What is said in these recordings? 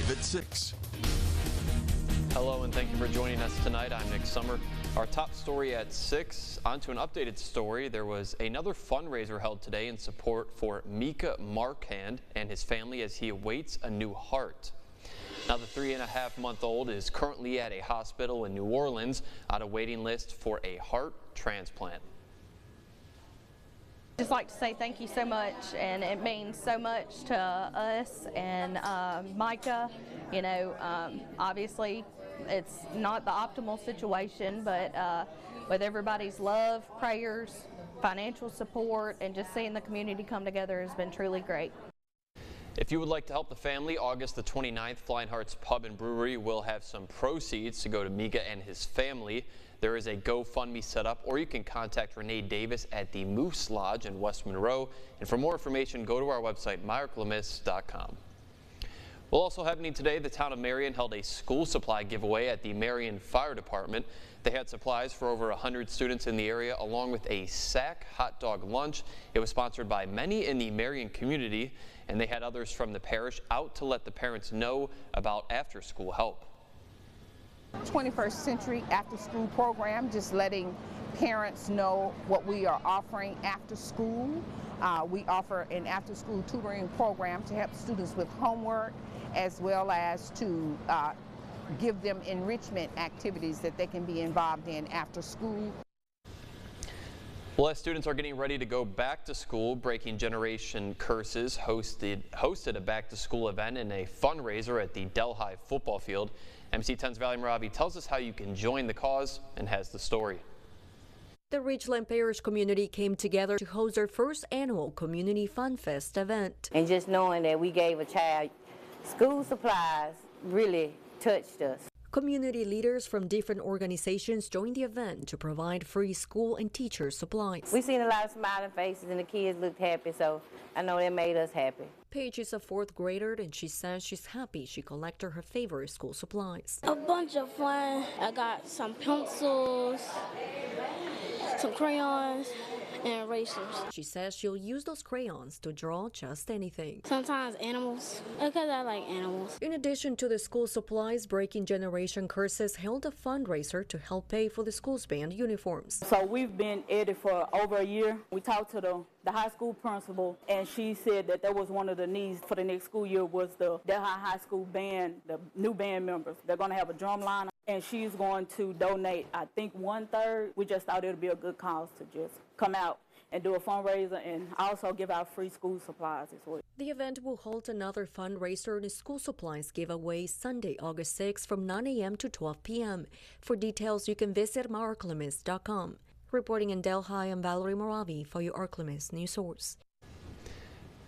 live at 6. Hello and thank you for joining us tonight. I'm Nick Summer. Our top story at 6. On to an updated story. There was another fundraiser held today in support for Micah Markhand and his family as he awaits a new heart. Now, the 3.5-month-old is currently at a hospital in New Orleans on a waiting list for a heart transplant. Just like to say thank you so much, and it means so much to us and Micah. You know, obviously it's not the optimal situation, but with everybody's love, prayers, financial support, and just seeing the community come together has been truly great. If you would like to help the family, August the 29th, Flying Hearts Pub and Brewery will have some proceeds to go to Micah and his family. There is a GoFundMe set up, or you can contact Renee Davis at the Moose Lodge in West Monroe. And for more information, go to our website, myarklamis.com. Well, also happening today, the town of Marion held a school supply giveaway at the Marion Fire Department. They had supplies for over 100 students in the area, along with a sack hot dog lunch. It was sponsored by many in the Marion community, and they had others from the parish out to let the parents know about after-school help. 21st century after-school program, just letting parents know what we are offering after school. We offer an after-school tutoring program to help students with homework, as well as to give them enrichment activities that they can be involved in after school. Well, as students are getting ready to go back to school, Breaking Generation Curses hosted a back-to-school event and a fundraiser at the Delhi football field. NBC 10's Valerie Moravi tells us how you can join the cause and has the story. The Ridgeland Parish community came together to host their first annual Community Fun Fest event. And just knowing that we gave a child school supplies really touched us. Community leaders from different organizations joined the event to provide free school and teacher supplies. We seen a lot of smiling faces and the kids looked happy, so I know that made us happy. Paige is a 4th grader and she says she's happy she collected her favorite school supplies. A bunch of fun. I got some pencils, some crayons, and erasers. She says she'll use those crayons to draw just anything. Sometimes animals, because I like animals. In addition to the school supplies, Breaking Generation Curses held a fundraiser to help pay for the school's band uniforms. So we've been at it for over a year. We talked to the high school principal, and she said that was one of the needs for the next school year was the Delhi High School band, the new band members. They're going to have a drum line, and she's going to donate, I think, 1/3. We just thought it would be a good cause to just come out and do a fundraiser and also give out free school supplies as well. The event will hold another fundraiser and a school supplies giveaway Sunday, August 6th from 9 a.m. to 12 p.m. For details, you can visit myarklamis.com. Reporting in Delhi, I'm Valerie Moravi for your Arklamis News Source.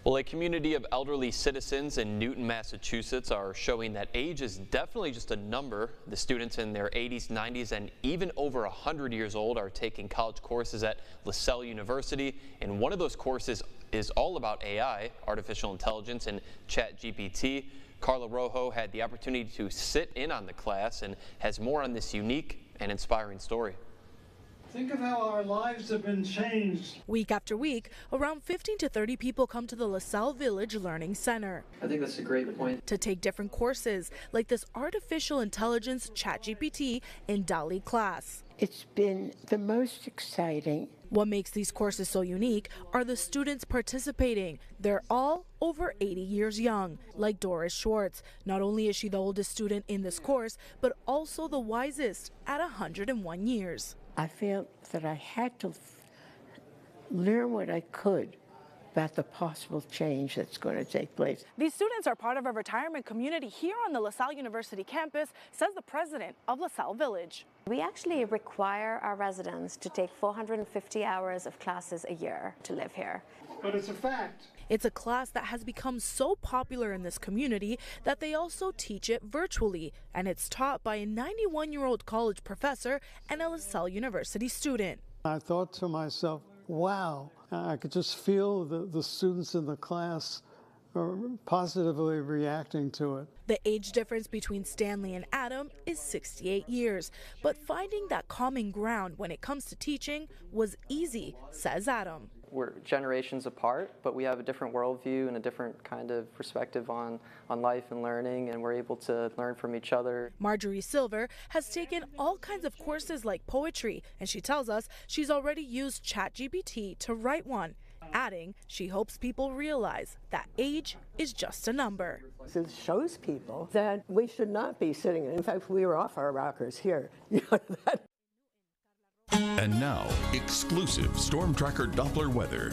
Well, a community of elderly citizens in Newton, Massachusetts are showing that age is definitely just a number. The students in their 80s, 90s, and even over 100 years old are taking college courses at LaSalle University, and one of those courses is all about AI, artificial intelligence, and ChatGPT. Carla Rojo had the opportunity to sit in on the class and has more on this unique and inspiring story. Think of how our lives have been changed. Week after week, around 15 to 30 people come to the LaSalle Village Learning Center. I think that's a great point. To take different courses, like this artificial intelligence ChatGPT and DALL-E class. It's been the most exciting. What makes these courses so unique are the students participating. They're all over 80 years young, like Doris Schwartz. Not only is she the oldest student in this course, but also the wisest at 101 years. I felt that I had to learn what I could about the possible change that's going to take place. These students are part of a retirement community here on the LaSalle University campus, says the president of LaSalle Village. We actually require our residents to take 450 hours of classes a year to live here. But it's a fact. It's a class that has become so popular in this community that they also teach it virtually, and it's taught by a 91-year-old college professor and a LaSalle University student. I thought to myself, wow, I could just feel the students in the class are positively reacting to it. The age difference between Stanley and Adam is 68 years, but finding that common ground when it comes to teaching was easy, says Adam. we're generations apart, but we have a different worldview and a different kind of perspective on life and learning, and we're able to learn from each other. Marjorie Silver has taken all kinds of courses like poetry, and she tells us she's already used ChatGPT to write one, adding she hopes people realize that age is just a number. It shows people that we should not be sitting. In fact, we were off our rockers here. And now, exclusive Storm Tracker Doppler weather.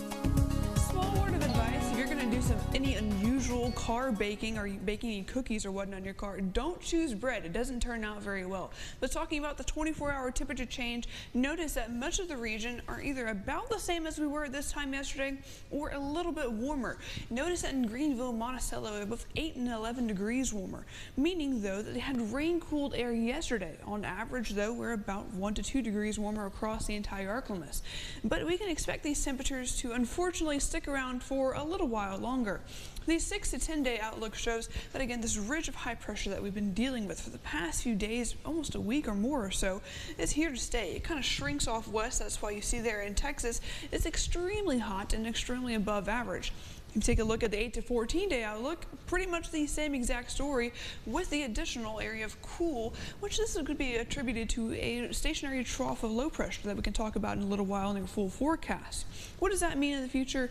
Small word of advice: if you're going to do any unusual car baking, or baking any cookies or whatnot in your car, don't choose bread. It doesn't turn out very well. But talking about the 24-hour temperature change, notice that much of the region are either about the same as we were this time yesterday or a little bit warmer. Notice that in Greenville, Monticello, both 8 and 11 degrees warmer, meaning though that they had rain-cooled air yesterday. On average though, we're about 1 to 2 degrees warmer across the entire ArkLaMiss. But we can expect these temperatures to unfortunately stick around for a little while longer. The 6 to 10 day outlook shows that, again, this ridge of high pressure that we've been dealing with for the past few days, almost a week or more or so, is here to stay. It kind of shrinks off west. That's why you see there in Texas, it's extremely hot and extremely above average. If you take a look at the 8 to 14 day outlook, pretty much the same exact story with the additional area of cool, which this could be attributed to a stationary trough of low pressure that we can talk about in a little while in your full forecast. What does that mean in the future?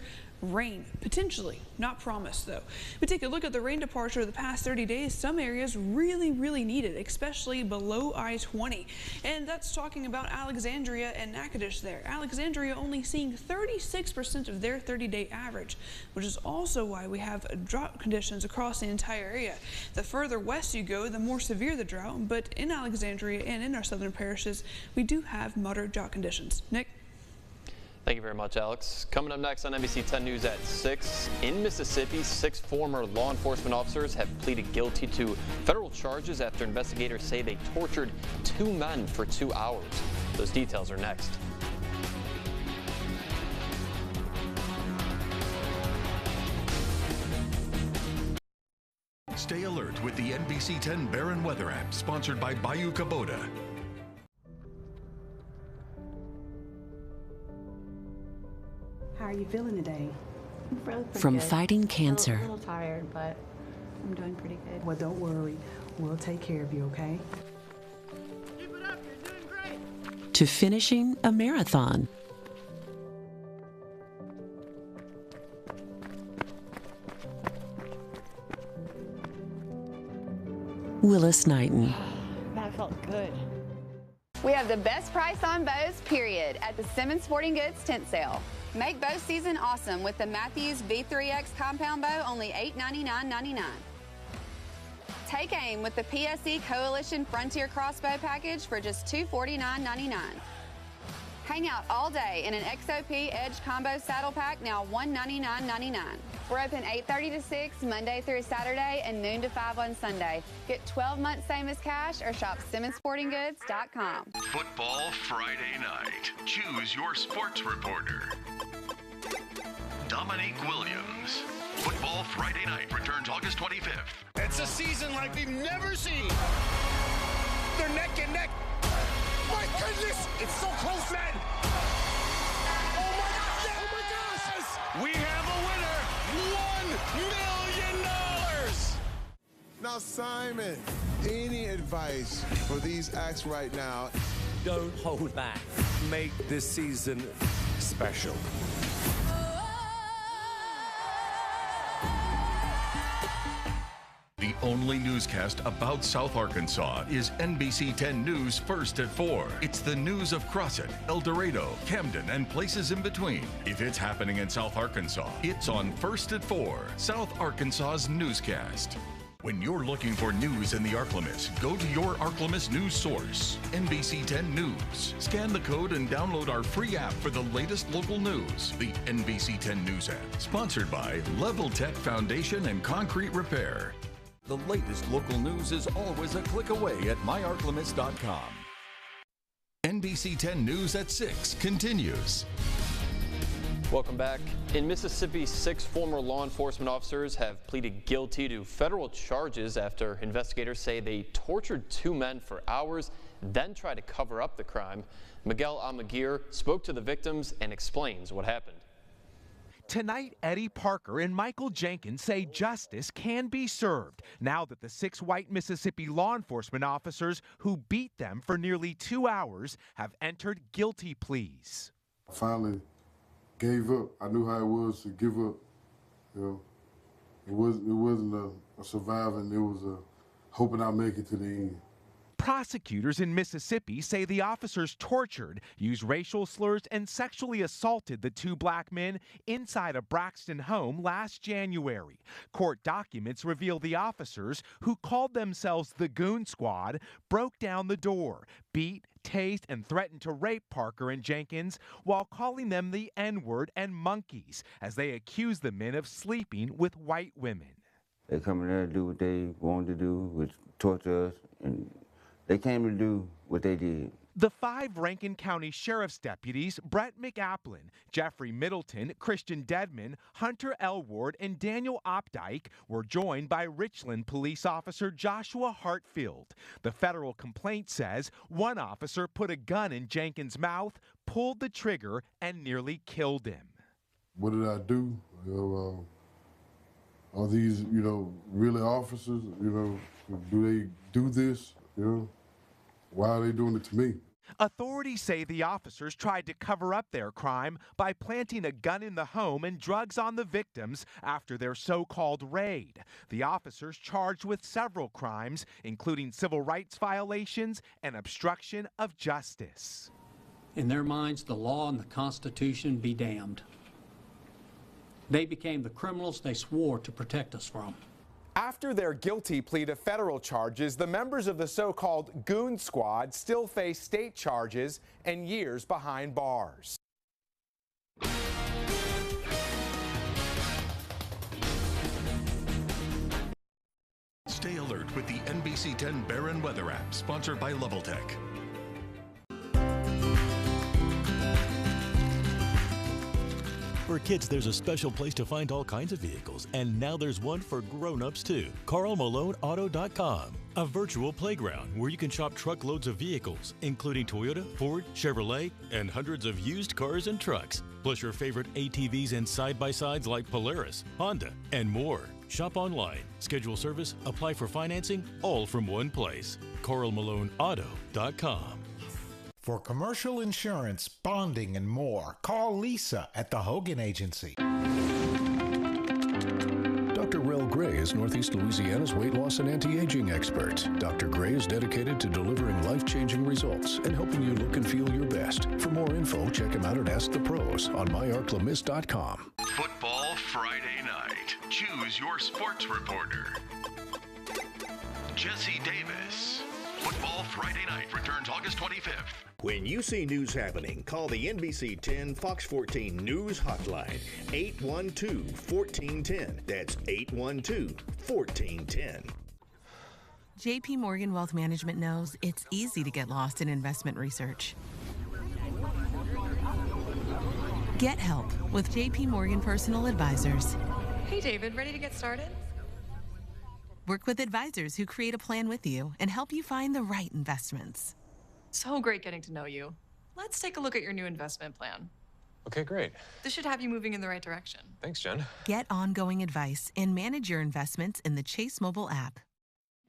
Rain, potentially, not promised though. We take a look at the rain departure of the past 30 days. Some areas really need it, especially below I-20. And that's talking about Alexandria and Natchitoches there. Alexandria only seeing 36% of their 30-day average, which is also why we have drought conditions across the entire area. The further west you go, the more severe the drought, but in Alexandria and in our southern parishes, we do have moderate drought conditions. Nick? Thank you very much, Alex. Coming up next on NBC 10 News at 6, in Mississippi, 6 former law enforcement officers have pleaded guilty to federal charges after investigators say they tortured 2 men for 2 hours. Those details are next. Stay alert with the NBC 10 Barron Weather app, sponsored by Bayou Kubota. How are you feeling today? From fighting cancer. A little tired, but I'm doing pretty good. Well, don't worry. We'll take care of you, okay? Keep it up, you're doing great. To finishing a marathon. Willis Knighton. That felt good. We have the best price on bows, period, at the Simmons Sporting Goods tent sale. Make bow season awesome with the Matthews V3X compound bow, only $899.99. Take aim with the PSE Coalition Frontier Crossbow package for just $249.99. Hang out all day in an XOP Edge Combo Saddle Pack, now $199.99. We're open 8:30 to 6, Monday through Saturday, and noon to 5 on Sunday. Get 12 months same as cash or shop SimmonsSportingGoods.com. Football Friday night. Choose your sports reporter. Dominique Williams. Football Friday night returns August 25th. It's a season like we've never seen. They're neck and neck. My goodness, it's so close, man. Oh my God, yes! Oh my gosh! We have a winner, $1 million. Now, Simon, any advice for these acts right now? Don't hold back. Make this season special. The only newscast about South Arkansas is NBC 10 News First at 4. It's the news of Crossett, El Dorado, Camden, and places in between. If it's happening in South Arkansas, it's on First at 4, South Arkansas's newscast. When you're looking for news in the ArkLaMiss, go to your ArkLaMiss news source, NBC 10 News. Scan the code and download our free app for the latest local news. The NBC 10 News app, sponsored by Level Tech Foundation and Concrete Repair. The latest local news is always a click away at myarklamiss.com. NBC 10 News at 6 continues. Welcome back. In Mississippi, 6 former law enforcement officers have pleaded guilty to federal charges after investigators say they tortured 2 men for hours, then tried to cover up the crime. Miguel Almaguer spoke to the victims and explains what happened. Tonight, Eddie Parker and Michael Jenkins say justice can be served now that the 6 white Mississippi law enforcement officers who beat them for nearly 2 hours have entered guilty pleas. I finally gave up. I knew how it was to give up. It wasn't a surviving, it was a hoping I'll make it to the end. Prosecutors in Mississippi say the officers tortured, used racial slurs, and sexually assaulted the 2 black men inside a Braxton home last January. Court documents reveal the officers, who called themselves the Goon Squad, broke down the door, beat, tased, and threatened to rape Parker and Jenkins while calling them the N-word and monkeys as they accused the men of sleeping with white women. They come in there to do what they wanted to do, which torture us, and they came to do what they did. The 5 Rankin County Sheriff's deputies, Brett McAplin, Jeffrey Middleton, Christian Dedman, Hunter Elward, and Daniel Opdyke, were joined by Richland police officer Joshua Hartfield. The federal complaint says one officer put a gun in Jenkins' mouth, pulled the trigger, and nearly killed him. What did I do? Are these, really officers? Do they do this? Why are they doing it to me? Authorities say the officers tried to cover up their crime by planting a gun in the home and drugs on the victims after their so-called raid. The officers charged with several crimes, including civil rights violations and obstruction of justice. In their minds, the law and the Constitution be damned. They became the criminals they swore to protect us from. After their guilty plea to federal charges, the members of the so-called Goon Squad still face state charges and years behind bars. Stay alert with the NBC 10 Barron Weather app, sponsored by LevelTech. For kids, there's a special place to find all kinds of vehicles, and now there's one for grown-ups too. CarlMaloneAuto.com, a virtual playground where you can shop truckloads of vehicles, including Toyota, Ford, Chevrolet, and hundreds of used cars and trucks, plus your favorite ATVs and side-by-sides like Polaris, Honda, and more. Shop online, schedule service, apply for financing, all from one place. CarlMaloneAuto.com. For commercial insurance, bonding, and more, call Lisa at the Hogan Agency. Dr. Rel Gray is Northeast Louisiana's weight loss and anti-aging expert. Dr. Gray is dedicated to delivering life-changing results and helping you look and feel your best. For more info, check him out at Ask the Pros on myarclemis.com. Football Friday night. Choose your sports reporter. Jesse Davis. Football Friday night returns August 25th. When you see news happening, call the NBC 10 Fox 14 News Hotline, 812-1410. That's 812-1410. JP Morgan Wealth Management knows it's easy to get lost in investment research. Get help with JP Morgan Personal Advisors. Hey, David, ready to get started? Work with advisors who create a plan with you and help you find the right investments. So great getting to know you. Let's take a look at your new investment plan. Okay, great. This should have you moving in the right direction. Thanks, Jen. Get ongoing advice and manage your investments in the Chase mobile app.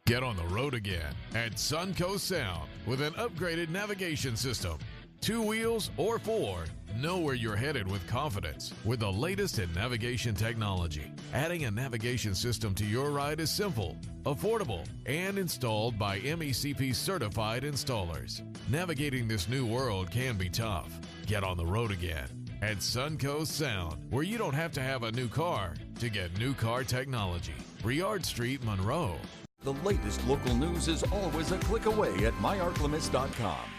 Get on the road again at Suncoast Sound with an upgraded navigation system. 2 wheels or 4, know where you're headed with confidence with the latest in navigation technology. Adding a navigation system to your ride is simple, affordable, and installed by MECP certified installers. Navigating this new world can be tough. Get on the road again at Suncoast Sound, where you don't have to have a new car to get new car technology. Briard Street, Monroe. The latest local news is always a click away at myarclemis.com.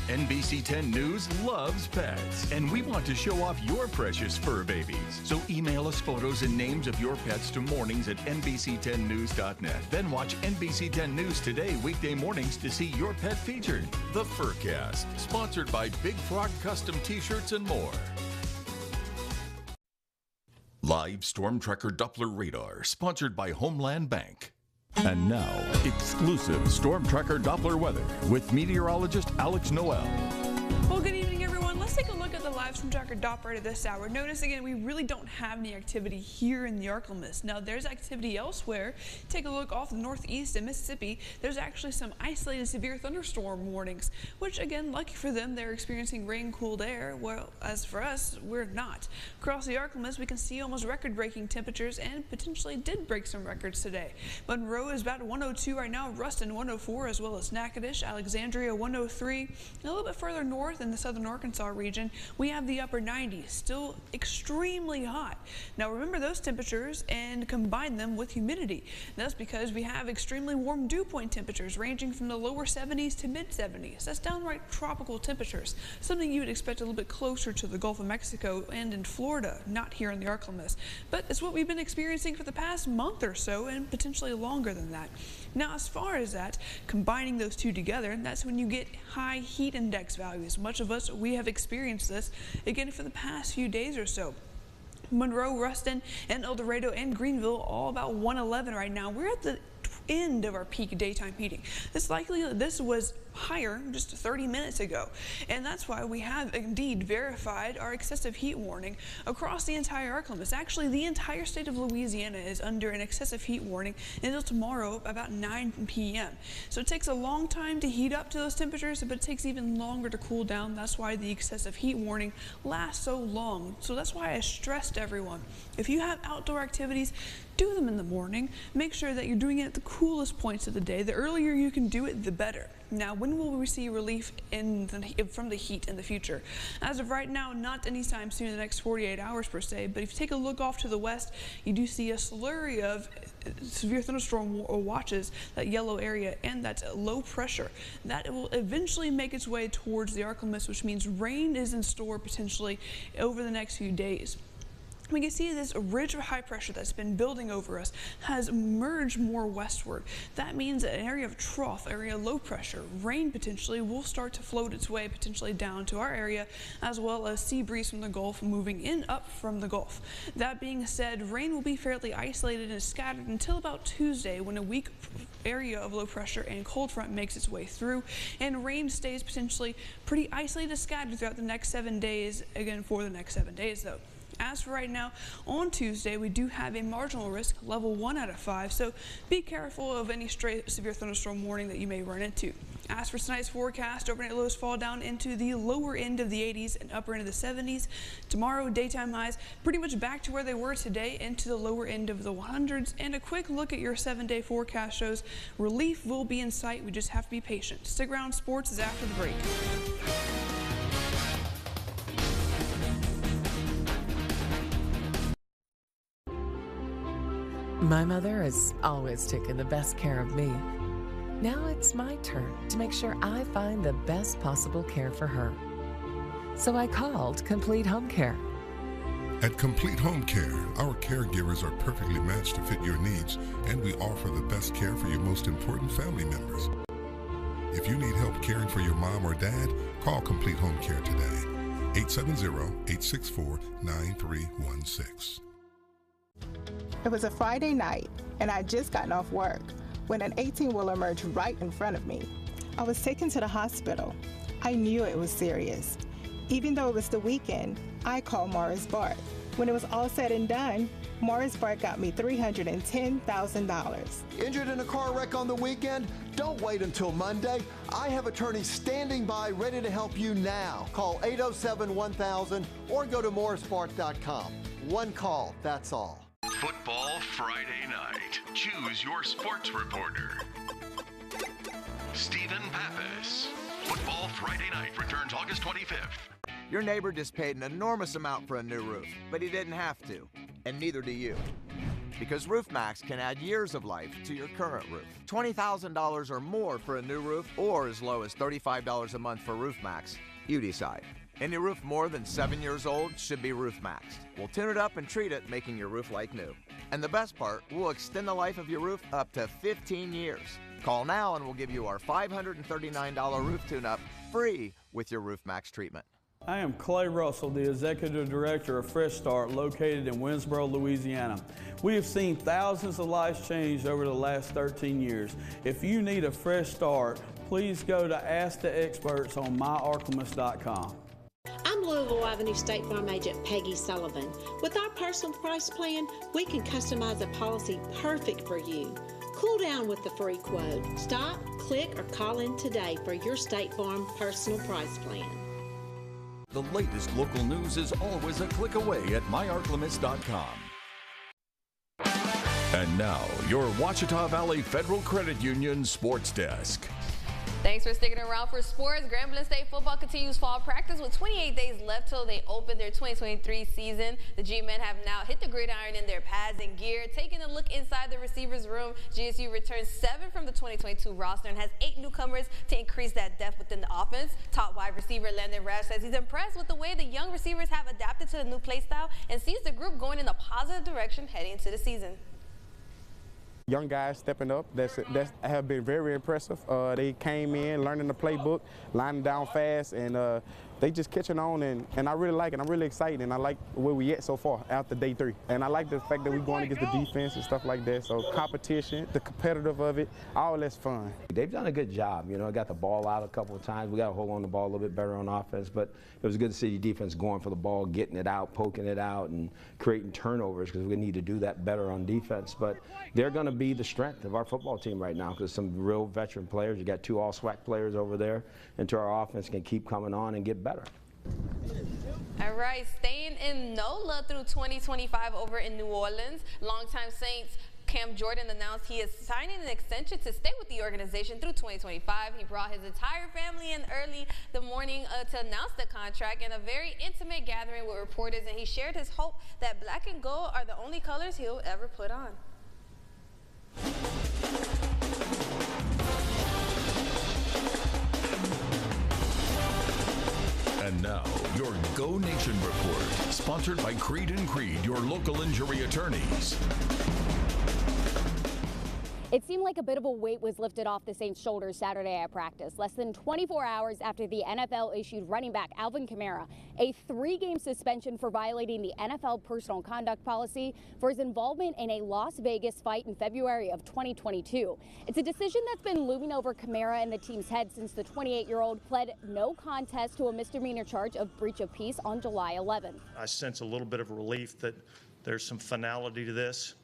NBC 10 News loves pets, and we want to show off your precious fur babies. So email us photos and names of your pets to mornings at NBC10news.net. Then watch NBC 10 News Today weekday mornings to see your pet featured. The Furcast, sponsored by Big Frog Custom T-shirts and more. Live Storm Tracker Doppler Radar, sponsored by Homeland Bank. And now, exclusive Storm Tracker Doppler weather with meteorologist Alex Noel. Well, good evening, everyone. Let's take a look at the last live from Tracker Doppler at this hour. Notice again, we really don't have any activity here in the Arklamas. Now, there's activity elsewhere. Take a look off the northeast in Mississippi. There's actually some isolated severe thunderstorm warnings, which again, lucky for them, they're experiencing rain, cooled air. Well, as for us, we're not. Across the Arklamas, we can see almost record-breaking temperatures and potentially did break some records today. Monroe is about 102 right now, Ruston 104, as well as Natchitoches, Alexandria 103. And a little bit further north in the southern Arkansas region, we have the upper 90s, still extremely hot. Now remember those temperatures and combine them with humidity. That's because we have extremely warm dew point temperatures ranging from the lower 70s to mid 70s. That's downright tropical temperatures, something you would expect a little bit closer to the Gulf of Mexico and in Florida, not here in the Arklamas. But it's what we've been experiencing for the past month or so and potentially longer than that. Now as far as that, combining those two together, that's when you get high heat index values. Much of us, we have experienced this again for the past few days or so. Monroe, Ruston, and El Dorado and Greenville all about 111 right now. We're at the end of our peak daytime heating. It's likely that this was higher just 30 minutes ago, and that's why we have indeed verified our excessive heat warning across the entire Arklamas. Actually, the entire state of Louisiana is under an excessive heat warning until tomorrow about 9 p.m. So it takes a long time to heat up to those temperatures, but it takes even longer to cool down. That's why the excessive heat warning lasts so long. So that's why I stressed everyone, if you have outdoor activities, do them in the morning. Make sure that you're doing it at the coolest points of the day. The earlier you can do it, the better. Now, when will we see relief from the heat in the future? As of right now, not anytime soon in the next 48 hours per se, but if you take a look off to the west, you do see a slurry of severe thunderstorm watches, that yellow area, and that low pressure. That will eventually make its way towards the Arklamas, which means rain is in store potentially over the next few days. We can see this ridge of high pressure that's been building over us has merged more westward. That means an area of trough, area of low pressure, rain potentially will start to float its way potentially down to our area, as well as sea breeze from the Gulf moving in up from the Gulf. That being said, rain will be fairly isolated and scattered until about Tuesday, when a weak area of low pressure and cold front makes its way through, and rain stays potentially pretty isolated and scattered throughout the next 7 days, again for the next 7 days though. As for right now, on Tuesday, we do have a marginal risk, level 1 out of 5, so be careful of any severe thunderstorm warning that you may run into. As for tonight's forecast, overnight lows fall down into the lower end of the 80s and upper end of the 70s. Tomorrow, daytime highs pretty much back to where they were today, into the lower end of the 100s. And a quick look at your 7-day forecast shows relief will be in sight. We just have to be patient. Stick around, sports is after the break. My mother has always taken the best care of me. Now it's my turn to make sure I find the best possible care for her. So I called Complete Home Care. At Complete Home Care, our caregivers are perfectly matched to fit your needs, and we offer the best care for your most important family members. If you need help caring for your mom or dad, call Complete Home Care today. 870-864-9316. It was a Friday night, and I'd just gotten off work when an 18-wheeler emerged right in front of me. I was taken to the hospital. I knew it was serious. Even though it was the weekend, I called Morris Bart. When it was all said and done, Morris Bart got me $310,000. Injured in a car wreck on the weekend? Don't wait until Monday. I have attorneys standing by ready to help you now. Call 807-1000 or go to morrisbart.com. One call, that's all. Football Friday night. Choose your sports reporter. Stephen Pappas. Football Friday night returns August 25th. Your neighbor just paid an enormous amount for a new roof, but he didn't have to, and neither do you. Because RoofMax can add years of life to your current roof. $20,000 or more for a new roof, or as low as $35 a month for RoofMax. You decide. Any roof more than 7 years old should be RoofMaxed. We'll tune it up and treat it, making your roof like new. And the best part, we'll extend the life of your roof up to 15 years. Call now and we'll give you our $539 roof tune-up free with your RoofMax treatment. I am Clay Russell, the Executive Director of Fresh Start, located in Winsboro, Louisiana. We have seen thousands of lives change over the last 13 years. If you need a fresh start, please go to Ask the Experts on myarklamas.com. I'm Louisville Avenue State Farm agent Peggy Sullivan. With our personal price plan, we can customize a policy perfect for you. Cool down with the free quote. Stop, click, or call in today for your State Farm personal price plan. The latest local news is always a click away at myarclemis.com. And now, your Ouachita Valley Federal Credit Union Sports Desk. Thanks for sticking around for sports. Grambling State football continues fall practice with 28 days left till they open their 2023 season. The G-men have now hit the gridiron in their pads and gear. Taking a look inside the receivers room, GSU returns 7 from the 2022 roster and has 8 newcomers to increase that depth within the offense. Top wide receiver Landon Rash says he's impressed with the way the young receivers have adapted to the new play style and sees the group going in a positive direction heading into the season. Young guys stepping up that have been very impressive. They came in learning the playbook, lining down fast, and they just catching on, and I really like it. I'm really excited, and I like where we at so far after day 3. And I like the fact that we're going against the defense and stuff like that. So competition, the competitive of it, all that's fun. They've done a good job. You know, got the ball out a couple of times. We got to hold on the ball a little bit better on offense, but it was good to see the defense going for the ball, getting it out, poking it out, and creating turnovers because we need to do that better on defense. But they're going to be the strength of our football team right now because some real veteran players. You got 2 all-SWAC players over there, and to our offense can keep coming on and get better. All right, staying in NOLA through 2025 over in New Orleans. Longtime Saints Cam Jordan announced he is signing an extension to stay with the organization through 2025. He brought his entire family in early the morning to announce the contract in a very intimate gathering with reporters, and he shared his hope that black and gold are the only colors he'll ever put on. And now, your Go Nation report, sponsored by Creed & Creed, your local injury attorneys. It seemed like a bit of a weight was lifted off the Saints' shoulders Saturday at practice, less than 24 hours after the NFL issued running back Alvin Kamara a 3-game suspension for violating the NFL personal conduct policy for his involvement in a Las Vegas fight in February of 2022. It's a decision that's been looming over Kamara and the team's head since the 28-year-old pled no contest to a misdemeanor charge of breach of peace on July 11th. I sense a little bit of relief that there's some finality to this.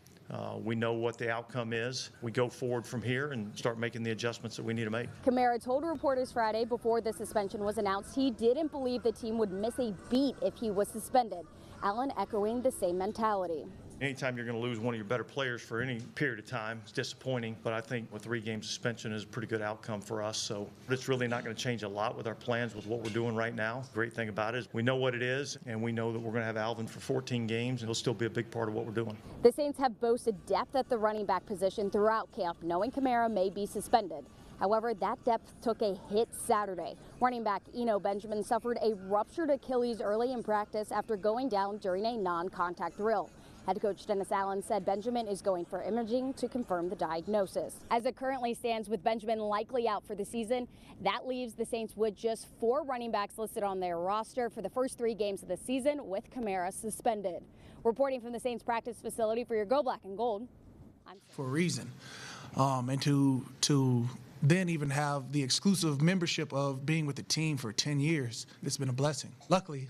We know what the outcome is. We go forward from here and start making the adjustments that we need to make. Kamara told reporters Friday before the suspension was announced he didn't believe the team would miss a beat if he was suspended. Allen echoing the same mentality. Anytime you're going to lose one of your better players for any period of time, it's disappointing, but I think a 3-game suspension is a pretty good outcome for us. So it's really not going to change a lot with our plans with what we're doing right now. Great thing about it is we know what it is, and we know that we're going to have Alvin for 14 games, and he'll still be a big part of what we're doing. The Saints have boasted depth at the running back position throughout camp, knowing Kamara may be suspended. However, that depth took a hit Saturday. Running back Eno Benjamin suffered a ruptured Achilles early in practice after going down during a non-contact drill. Head coach Dennis Allen said Benjamin is going for imaging to confirm the diagnosis. As it currently stands, with Benjamin likely out for the season, that leaves the Saints with just 4 running backs listed on their roster for the first 3 games of the season, with Kamara suspended. Reporting from the Saints practice facility for your Go Black and Gold, I'm for a reason, and to then even have the exclusive membership of being with the team for 10 years, it's been a blessing. Luckily,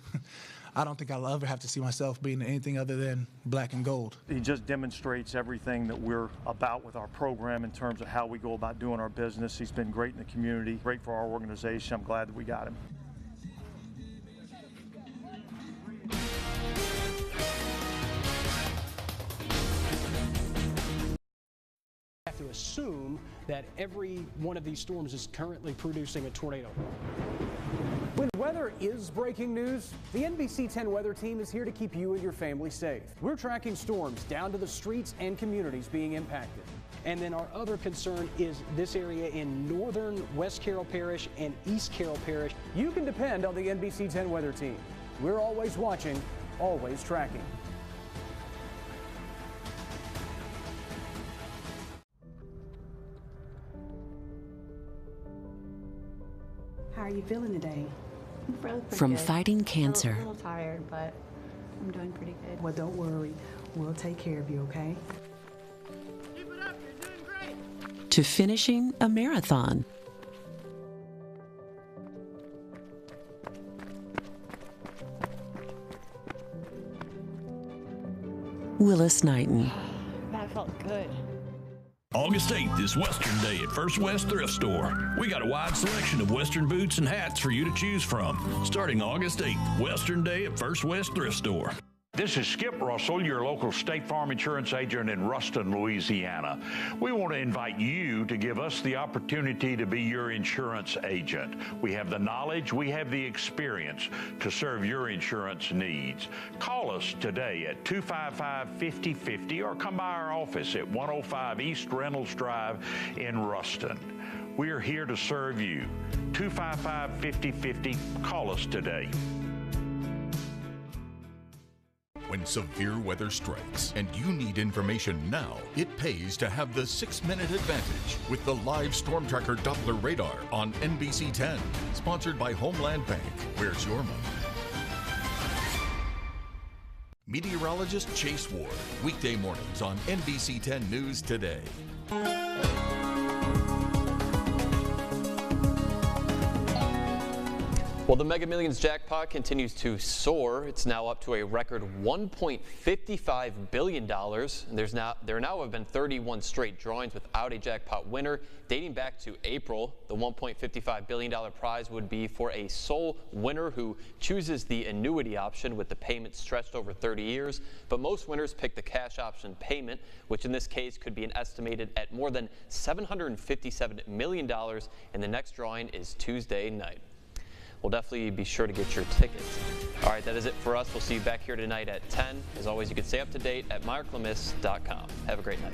I don't think I'll ever have to see myself being anything other than black and gold. He just demonstrates everything that we're about with our program in terms of how we go about doing our business. He's been great in the community, great for our organization. I'm glad that we got him. Have to assume that every one of these storms is currently producing a tornado. When weather is breaking news, the NBC 10 weather team is here to keep you and your family safe. We're tracking storms down to the streets and communities being impacted. And then our other concern is this area in northern West Carroll Parish and East Carroll Parish. You can depend on the NBC 10 weather team. We're always watching, always tracking. How are you feeling today? I'm really pretty From good. fighting cancer. A little tired, but I'm doing pretty good. Well, don't worry. We'll take care of you, okay? To finishing a marathon. Willis Knighton. That felt good. August 8th is Western Day at First West Thrift Store. We got a wide selection of Western boots and hats for you to choose from. Starting August 8th, Western Day at First West Thrift Store. This is Skip Russell, your local State Farm insurance agent in Ruston, Louisiana. We want to invite you to give us the opportunity to be your insurance agent. We have the knowledge, we have the experience to serve your insurance needs. Call us today at 255-5050 or come by our office at 105 East Reynolds Drive in Ruston. We are here to serve you. 255-5050. Call us today. When severe weather strikes and you need information now, it pays to have the 6-minute advantage with the live Storm Tracker Doppler radar on NBC 10, sponsored by Homeland Bank. Where's your money? Meteorologist Chase Ward, weekday mornings on NBC 10 News Today. Well, the Mega Millions jackpot continues to soar. It's now up to a record $1.55 billion. There now have been 31 straight drawings without a jackpot winner. Dating back to April, the $1.55 billion prize would be for a sole winner who chooses the annuity option with the payment stretched over 30 years. But most winners pick the cash option payment, which in this case could be estimated at more than $757 million. And the next drawing is Tuesday night. We'll definitely be sure to get your tickets. All right, that is it for us. We'll see you back here tonight at 10. As always, you can stay up to date at myreclamis.com. Have a great night.